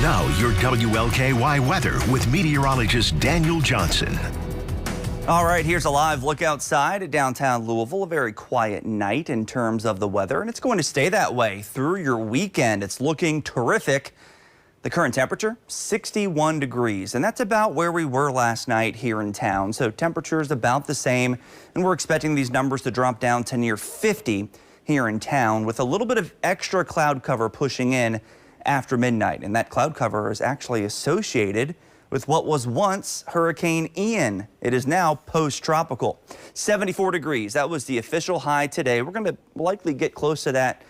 Now, your WLKY weather with meteorologist Daniel Johnson. All right, here's a live look outside at downtown Louisville. A very quiet night in terms of the weather, and it's going to stay that way through your weekend. It's looking terrific. The current temperature, 61 degrees, and that's about where we were last night here in town. So temperatures about the same, and we're expecting these numbers to drop down to near 50 here in town with a little bit of extra cloud cover pushing in after midnight. And that cloud cover is actually associated with what was once Hurricane Ian. It is now post-tropical. 74 degrees. That was the official high today. We're going to likely get close to that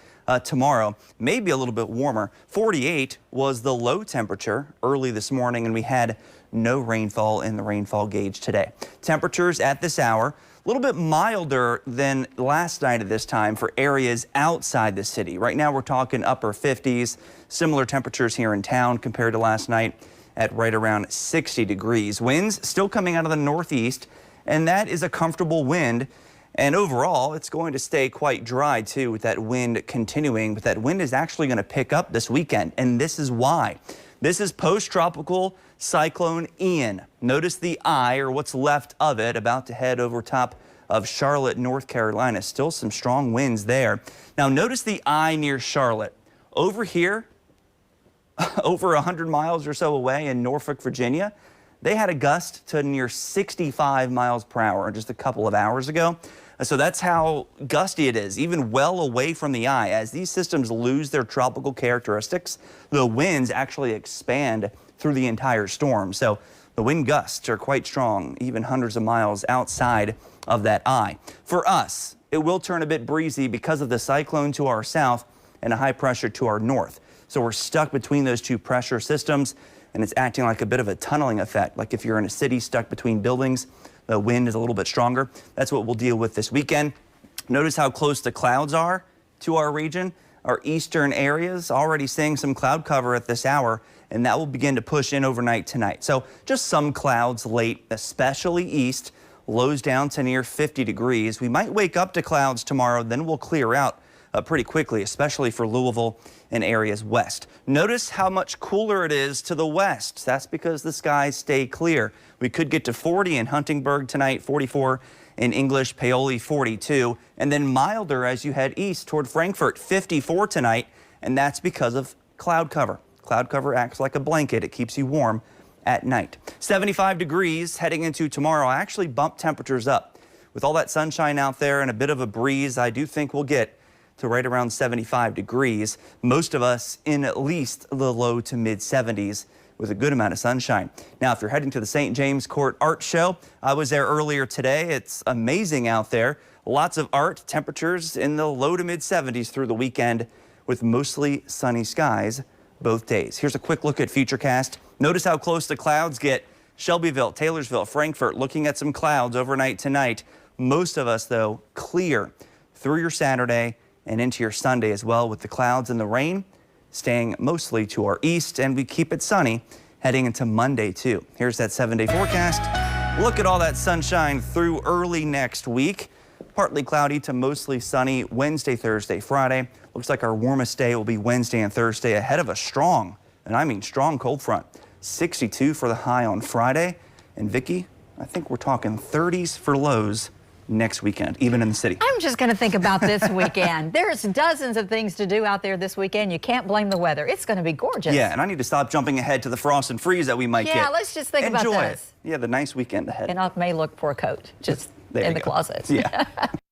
tomorrow, maybe a little bit warmer. 48 was the low temperature early this morning, and we had no rainfall in the rainfall gauge today. Temperatures at this hour, a little bit milder than last night at this time for areas outside the city. Right now we're talking upper 50s, similar temperatures here in town compared to last night at right around 60 degrees. Winds still coming out of the northeast, and that is a comfortable wind. And overall, it's going to stay quite dry, too, with that wind continuing. But that wind is actually going to pick up this weekend, and this is why. This is post-tropical cyclone Ian. Notice the eye, or what's left of it, about to head over top of Charlotte, North Carolina. Still some strong winds there. Now, notice the eye near Charlotte. Over here, over 100 miles or so away in Norfolk, Virginia, they had a gust to near 65 miles per hour just a couple of hours ago. So that's how gusty it is, even well away from the eye. As these systems lose their tropical characteristics, the winds actually expand through the entire storm. So the wind gusts are quite strong, even hundreds of miles outside of that eye. For us, it will turn a bit breezy because of the cyclone to our south and a high pressure to our north. So we're stuck between those two pressure systems, and it's acting like a bit of a tunneling effect. Like if you're in a city stuck between buildings, the wind is a little bit stronger. That's what we'll deal with this weekend. Notice how close the clouds are to our region. Our eastern areas already seeing some cloud cover at this hour, and that will begin to push in overnight tonight. So just some clouds late, especially east. Lows down to near 50 degrees. We might wake up to clouds tomorrow, then we'll clear out pretty quickly, especially for Louisville and areas west. Notice how much cooler it is to the west. That's because the skies stay clear. We could get to 40 in Huntingburg tonight, 44 in English, Paoli 42, and then milder as you head east toward Frankfort, 54 tonight, and that's because of cloud cover. Cloud cover acts like a blanket. It keeps you warm at night. 75 degrees heading into tomorrow. I actually bumped temperatures up. With all that sunshine out there and a bit of a breeze, I do think we'll get to right around 75 degrees. Most of us in at least the low to mid 70s with a good amount of sunshine. Now, if you're heading to the St. James Court Art Show, I was there earlier today. It's amazing out there. Lots of art, temperatures in the low to mid 70s through the weekend with mostly sunny skies both days. Here's a quick look at Futurecast. Notice how close the clouds get. Shelbyville, Taylorsville, Frankfort, looking at some clouds overnight tonight. Most of us, though, clear through your Saturday and into your Sunday as well, with the clouds and the rain staying mostly to our east, and we keep it sunny heading into Monday too. Here's that 7-day forecast. Look at all that sunshine through early next week. Partly cloudy to mostly sunny Wednesday, Thursday, Friday. Looks like our warmest day will be Wednesday and Thursday ahead of a strong, and I mean strong, cold front. 62 for the high on Friday. And Vicki, I think we're talking 30s for lows next weekend, even in the city. I'm just going to think about this weekend. There's dozens of things to do out there this weekend. You can't blame the weather. It's going to be gorgeous. Yeah, and I need to stop jumping ahead to the frost and freeze that we might get. Yeah, let's just think about this. Yeah, the nice weekend ahead. And I may look for a coat just in the closet. Yeah.